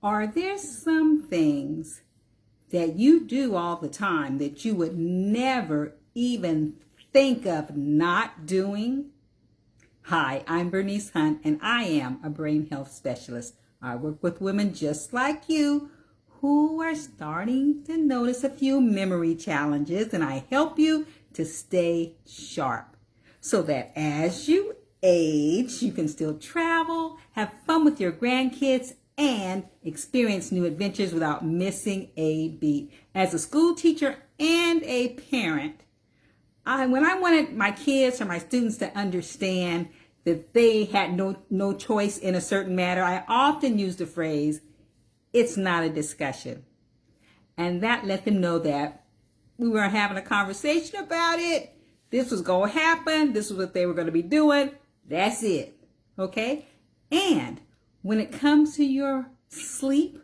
Are there some things that you do all the time that you would never even think of not doing? Hi, I'm Bernice Hunt, and I am a brain health specialist. I work with women just like you who are starting to notice a few memory challenges, and I help you to stay sharp so that as you age, you can still travel, have fun with your grandkids, and experience new adventures without missing a beat. As a school teacher and a parent, when I wanted my kids or my students to understand that they had no choice in a certain matter, I often used the phrase, "It's not a discussion." And that let them know that we were having a conversation about it. This was going to happen. This was what they were going to be doing. That's it. Okay? And when it comes to your sleep,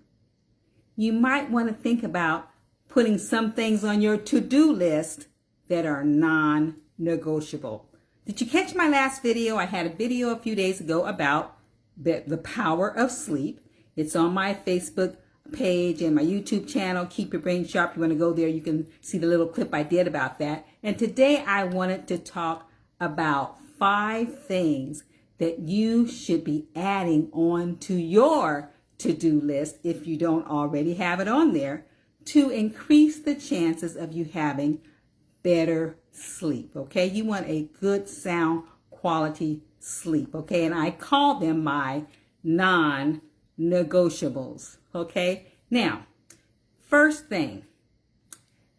you might want to think about putting some things on your to-do list that are non-negotiable. Did you catch my last video? I had a video a few days ago about the power of sleep. It's on my Facebook page and my YouTube channel, Keep Your Brain Sharp. You want to go there, you can see the little clip I did about that. And today I wanted to talk about 5 things that you should be adding on to your to-do list if you don't already have it on there to increase the chances of you having better sleep, okay? You want a good, sound, quality sleep, okay? And I call them my non-negotiables, okay? Now, first thing,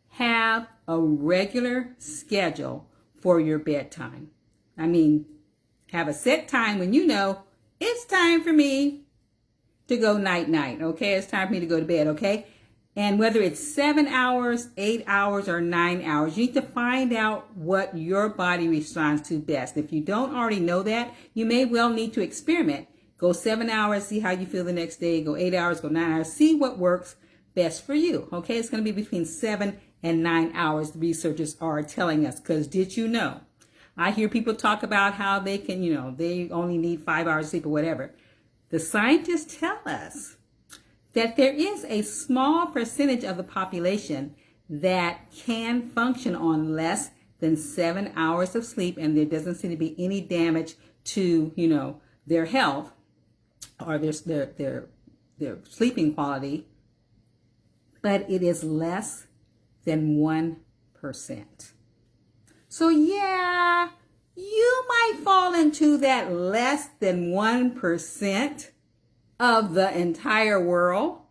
have a regular schedule for your bedtime. I mean, have a set time when you know it's time for me to go night-night, okay? It's time for me to go to bed, okay? And whether it's 7 hours, 8 hours, or 9 hours, you need to find out what your body responds to best. If you don't already know that, you may well need to experiment. Go 7 hours, see how you feel the next day. Go 8 hours, go 9 hours. See what works best for you, okay? It's going to be between 7 and 9 hours, the researchers are telling us. Because did you know? I hear people talk about how they can, they only need 5 hours sleep or whatever. The scientists tell us that there is a small percentage of the population that can function on less than 7 hours of sleep, and there doesn't seem to be any damage to, their health or their sleeping quality, but it is less than 1%. So yeah, you might fall into that less than 1% of the entire world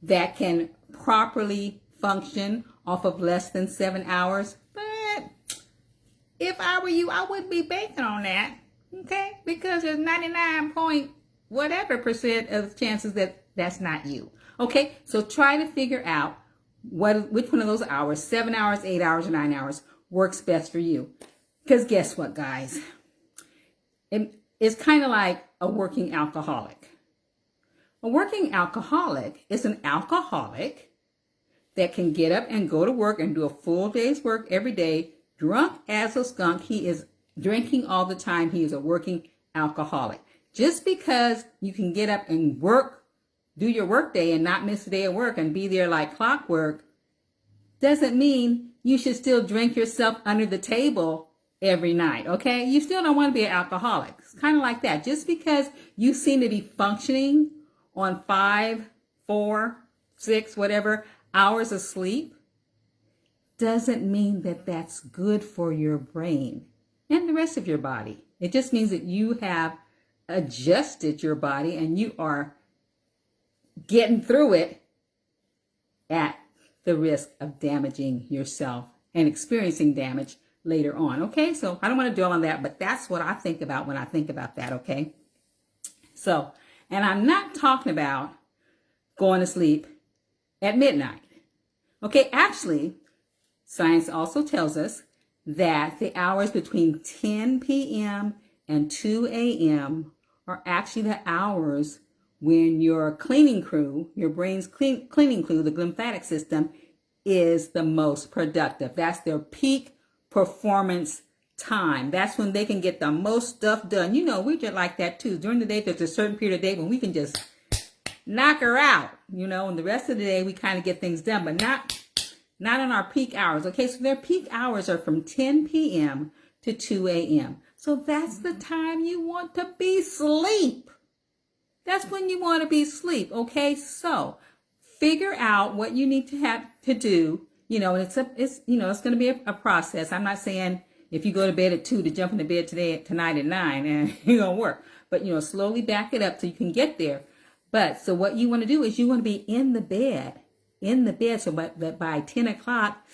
that can properly function off of less than 7 hours. But if I were you, I wouldn't be banking on that, okay? Because there's 99 point whatever percent of chances that that's not you, okay? So try to figure out which one of those hours, 7 hours, 8 hours, or 9 hours, works best for you. Because guess what, guys? It's kind of like a working alcoholic. A working alcoholic is an alcoholic that can get up and go to work and do a full day's work every day, drunk as a skunk. He is drinking all the time. He is a working alcoholic. Just because you can get up and work, do your work day and not miss a day of work and be there like clockwork, doesn't mean you should still drink yourself under the table every night, okay? You still don't want to be an alcoholic. It's kind of like that. Just because you seem to be functioning on 5, 4, 6, whatever hours of sleep doesn't mean that that's good for your brain and the rest of your body. It just means that you have adjusted your body and you are getting through it at the risk of damaging yourself and experiencing damage later on, okay? So I don't want to dwell on that, but that's what I think about when I think about that, okay? So, and I'm not talking about going to sleep at midnight, okay? Actually, science also tells us that the hours between 10 p.m. and 2 a.m. are actually the hours when your cleaning crew, your brain's cleaning crew, the lymphatic system, is the most productive. That's their peak performance time. That's when they can get the most stuff done. We're just like that too. During the day, there's a certain period of day when we can just knock her out, and the rest of the day we kind of get things done, but not on our peak hours. Okay, so their peak hours are from 10 p.m. to 2 a.m. So that's the time you want to be asleep. That's when you want to be asleep. Okay, so figure out what you need to have to do. And it's going to be a process. I'm not saying if you go to bed at 2 to jump into bed tonight at 9 and you're going to work. But, slowly back it up so you can get there. But so what you want to do is you want to be in the bed so that by 10 o'clock,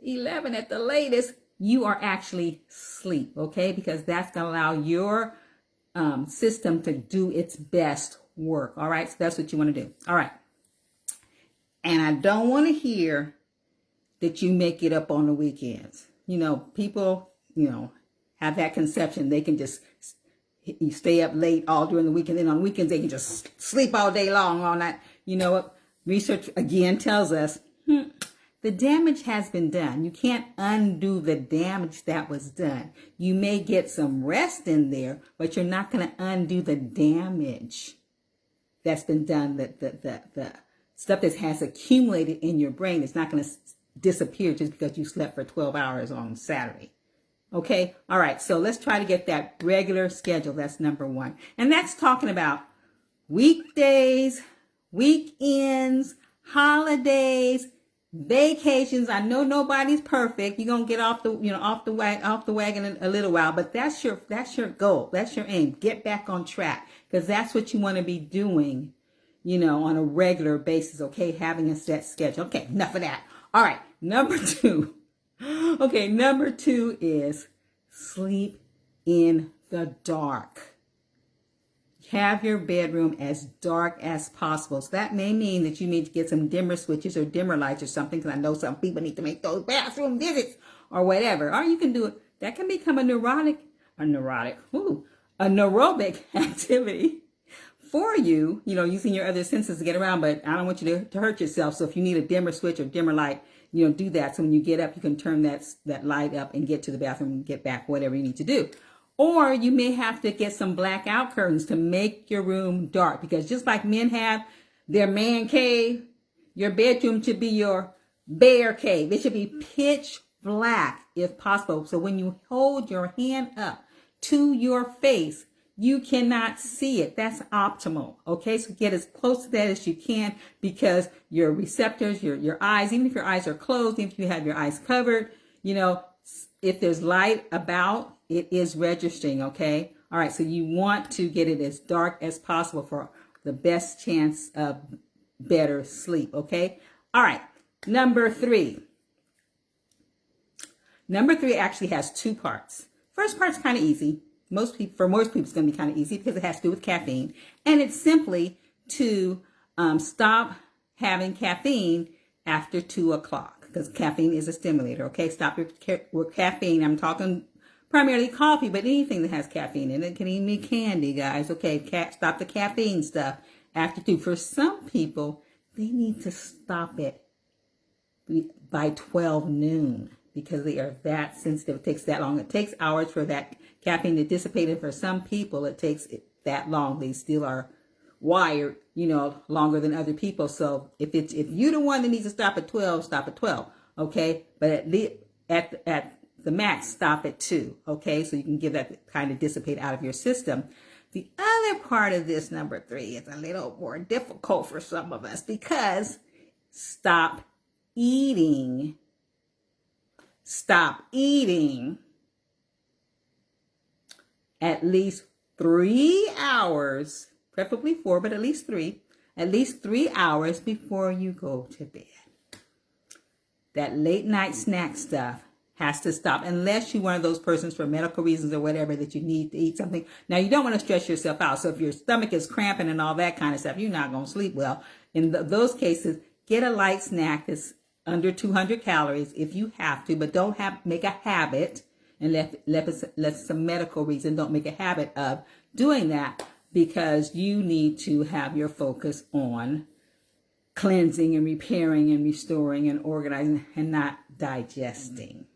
11 at the latest, you are actually asleep, okay? Because that's going to allow your system to do its best work, all right? So that's what you want to do. All right. And I don't want to hear that you make it up on the weekends. People, have that conception. They can just stay up late all during the week, and then on weekends they can just sleep all day long all night. You know what? Research again tells us the damage has been done. You can't undo the damage that was done. You may get some rest in there, but you're not going to undo the damage that's been done. The stuff that has accumulated in your brain is not going to disappear just because you slept for 12 hours on Saturday. Okay. All right. So let's try to get that regular schedule. That's number one. And that's talking about weekdays, weekends, holidays, vacations. I know nobody's perfect. You're going to get off the wagon in a little while, but that's your goal. That's your aim. Get back on track, because that's what you want to be doing, on a regular basis. Okay. Having a set schedule. Okay. Enough of that. All right. Number two. Okay, number two is sleep in the dark. Have your bedroom as dark as possible. So that may mean that you need to get some dimmer switches or dimmer lights or something, because I know some people need to make those bathroom visits or whatever. Or you can do it. That can become a neurotic aerobic activity for you, using your other senses to get around. But I don't want you to hurt yourself. So if you need a dimmer switch or dimmer light, do that. So when you get up, you can turn that light up and get to the bathroom and get back, whatever you need to do. Or you may have to get some blackout curtains to make your room dark, because just like men have their man cave, your bedroom should be your bear cave. It should be pitch black if possible. So when you hold your hand up to your face, you cannot see it. That's optimal. Okay, so get as close to that as you can, because your receptors, your eyes, even if your eyes are closed, even if you have your eyes covered, if there's light about, it is registering. Okay. All right. So you want to get it as dark as possible for the best chance of better sleep. Okay. All right. Number three actually has two parts. First part's kind of easy. For most people, it's going to be kind of easy because it has to do with caffeine. And it's simply to stop having caffeine after 2 o'clock, because caffeine is a stimulator. Okay, stop your caffeine. I'm talking primarily coffee, but anything that has caffeine in it. Can even be candy, guys. Okay, stop the caffeine stuff after 2. For some people, they need to stop it by 12 noon. Because they are that sensitive. It takes that long. It takes hours for that caffeine to dissipate. And for some people, it takes that long. They still are wired, longer than other people. So if you're the one that needs to stop at 12, stop at 12. Okay. But at the max, stop at 2. Okay. So you can get that kind of dissipate out of your system. The other part of this, number 3, is a little more difficult for some of us, because stop eating at least 3 hours, preferably 4, but at least 3 hours before you go to bed. That late night snack stuff has to stop, unless you're one of those persons for medical reasons or whatever that you need to eat something. Now, you don't want to stress yourself out. So if your stomach is cramping and all that kind of stuff, you're not going to sleep well. In those cases, get a light snack that's under 200 calories if you have to, but don't make a habit, and let some medical reason, don't make a habit of doing that, because you need to have your focus on cleansing and repairing and restoring and organizing, and not digesting.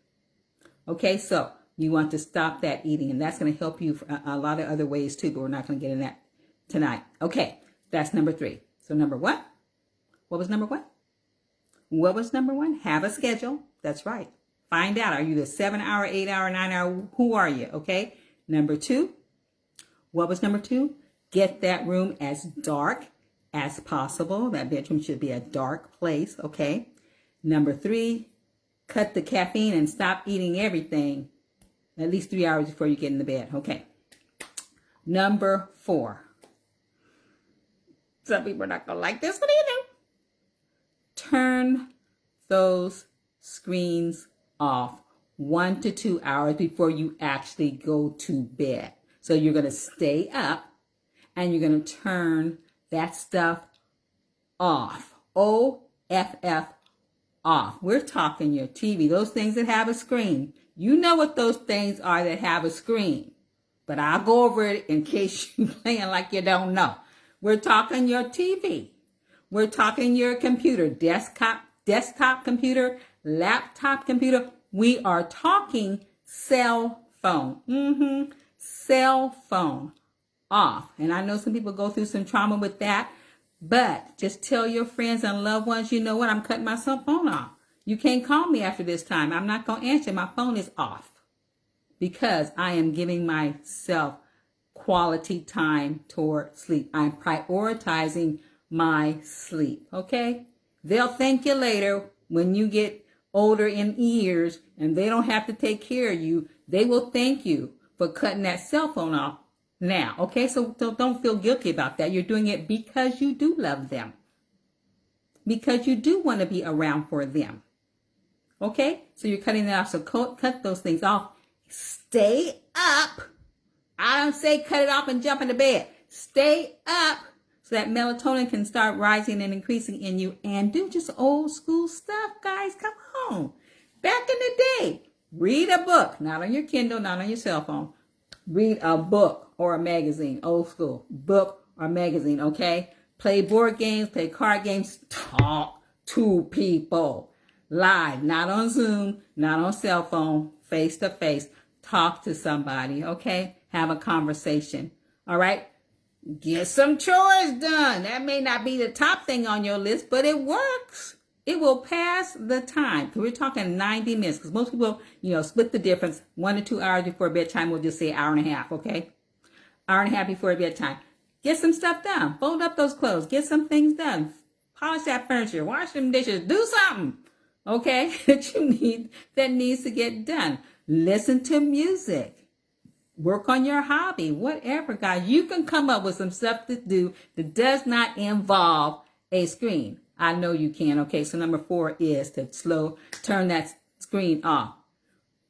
Okay, so you want to stop that eating, and that's going to help you for a lot of other ways too, but we're not going to get in that tonight. Okay, that's number 3. So number what? What was number one? What was number one? Have a schedule. That's right. Find out. Are you the 7-hour, 8-hour, 9-hour? Who are you? Okay. Number two. What was number two? Get that room as dark as possible. That bedroom should be a dark place. Okay. Number three. Cut the caffeine and stop eating everything at least 3 hours before you get in the bed. Okay. Number four. Some people are not going to like this. What do you do? Turn those screens off 1 to 2 hours before you actually go to bed. So you're going to stay up and you're going to turn that stuff off. O-F-F off. We're talking your TV, those things that have a screen. You know what those things are that have a screen. But I'll go over it in case you're playing like you don't know. We're talking your TV. We're talking your computer, desktop computer, laptop computer. We are talking cell phone. Cell phone off. And I know some people go through some trauma with that, but just tell your friends and loved ones, you know what, I'm cutting my cell phone off. You can't call me after this time. I'm not going to answer. My phone is off because I am giving myself quality time toward sleep. I'm prioritizing my sleep, okay? They'll thank you later when you get older in years and they don't have to take care of you. They will thank you for cutting that cell phone off now, okay? So don't feel guilty about that. You're doing it because you do love them, because you do want to be around for them, okay? So you're cutting it off. So cut those things off. Stay up. I don't say cut it off and jump into bed. Stay up so that melatonin can start rising and increasing in you, and do just old school stuff, guys. Come on. Back in the day, read a book, not on your Kindle, not on your cell phone. Read a book or a magazine, old school, book or magazine, okay? Play board games, play card games, talk to people. Live, not on Zoom, not on cell phone, face to face. Talk to somebody, okay? Have a conversation, all right? Get some chores done. That may not be the top thing on your list, but it works. It will pass the time. We're talking 90 minutes because most people, split the difference. 1 to 2 hours before bedtime, we'll just say 1.5 hours, okay? 1.5 hours before bedtime. Get some stuff done. Fold up those clothes. Get some things done. Polish that furniture. Wash them dishes. Do something, okay, that needs to get done. Listen to music. Work on your hobby, whatever, guys. You can come up with some stuff to do that does not involve a screen. I know you can. Okay, so number 4 is to turn that screen off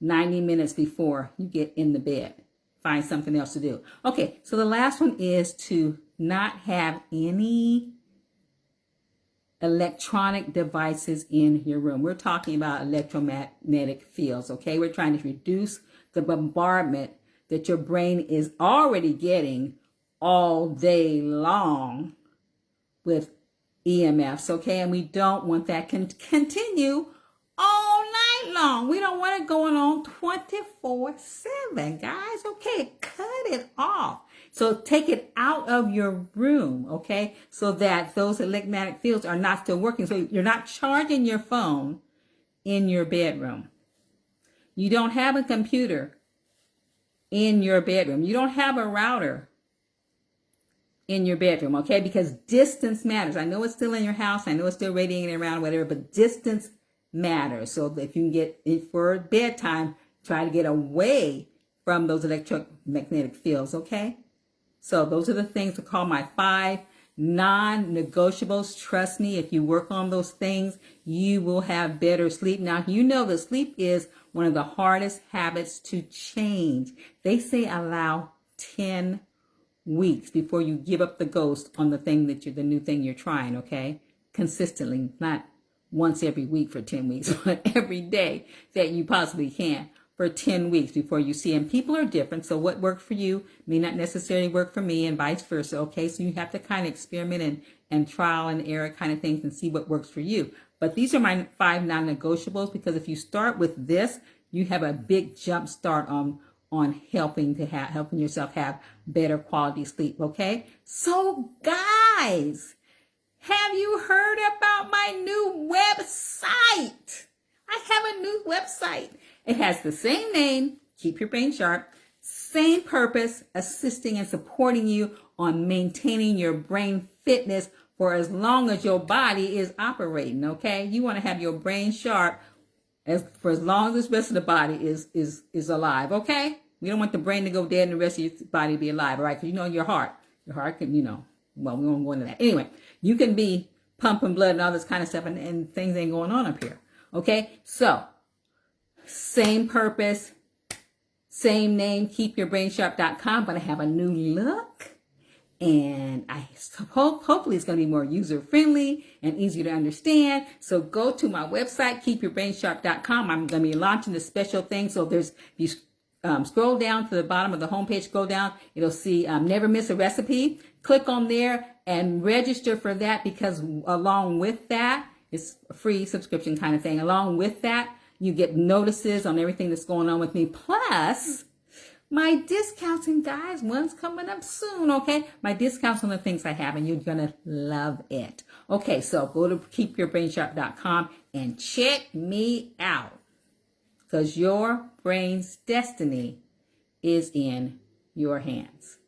90 minutes before you get in the bed. Find something else to do. Okay, so the last one is to not have any electronic devices in your room. We're talking about electromagnetic fields, okay? We're trying to reduce the bombardment that your brain is already getting all day long with EMFs, okay? And we don't want that to continue all night long. We don't want it going on 24/7, guys, okay? Cut it off. So take it out of your room, okay? So that those electromagnetic fields are not still working. So you're not charging your phone in your bedroom. You don't have a computer in your bedroom. You don't have a router in your bedroom, okay? Because distance matters. I know it's still in your house. I know it's still radiating around, whatever, but distance matters. So if you can get it for bedtime, try to get away from those electromagnetic fields, okay? So those are the things to call my 5 non-negotiables. Trust me, if you work on those things, you will have better sleep. Now, you know that sleep is one of the hardest habits to change. They say allow 10 weeks before you give up the ghost on the new thing you're trying, okay? Consistently, not once every week for 10 weeks, but every day that you possibly can for 10 weeks before you see. And people are different, so what worked for you may not necessarily work for me and vice versa, okay? So you have to kind of experiment and trial and error kind of things and see what works for you. But these are my 5 non-negotiables, because if you start with this, you have a big jump start on helping yourself have better quality sleep, okay? So guys, Have you heard about my new website? I have a new website. It has the same name, Keep Your Brain Sharp, same purpose, assisting and supporting you on maintaining your brain fitness for as long as your body is operating, okay? You want to have your brain sharp for as long as the rest of the body is alive, okay? We don't want the brain to go dead and the rest of your body to be alive, all right? Because you know your heart can, well, we won't go into that. Anyway, you can be pumping blood and all this kind of stuff and things ain't going on up here, okay? So, same purpose, same name, keepyourbrainsharp.com, but I have a new look. And I hope, hopefully it's going to be more user-friendly and easier to understand. So go to my website, keepyourbrainsharp.com. I'm going to be launching this special thing. So if you scroll down to the bottom of the homepage, scroll down, it'll see Never Miss a Recipe. Click on there and register for that, because along with that, it's a free subscription kind of thing. Along with that, you get notices on everything that's going on with me. Plus, my discounts, and guys, one's coming up soon, okay? My discounts on the things I have, and you're going to love it. Okay, so go to keepyourbrainsharp.com and check me out, because your brain's destiny is in your hands.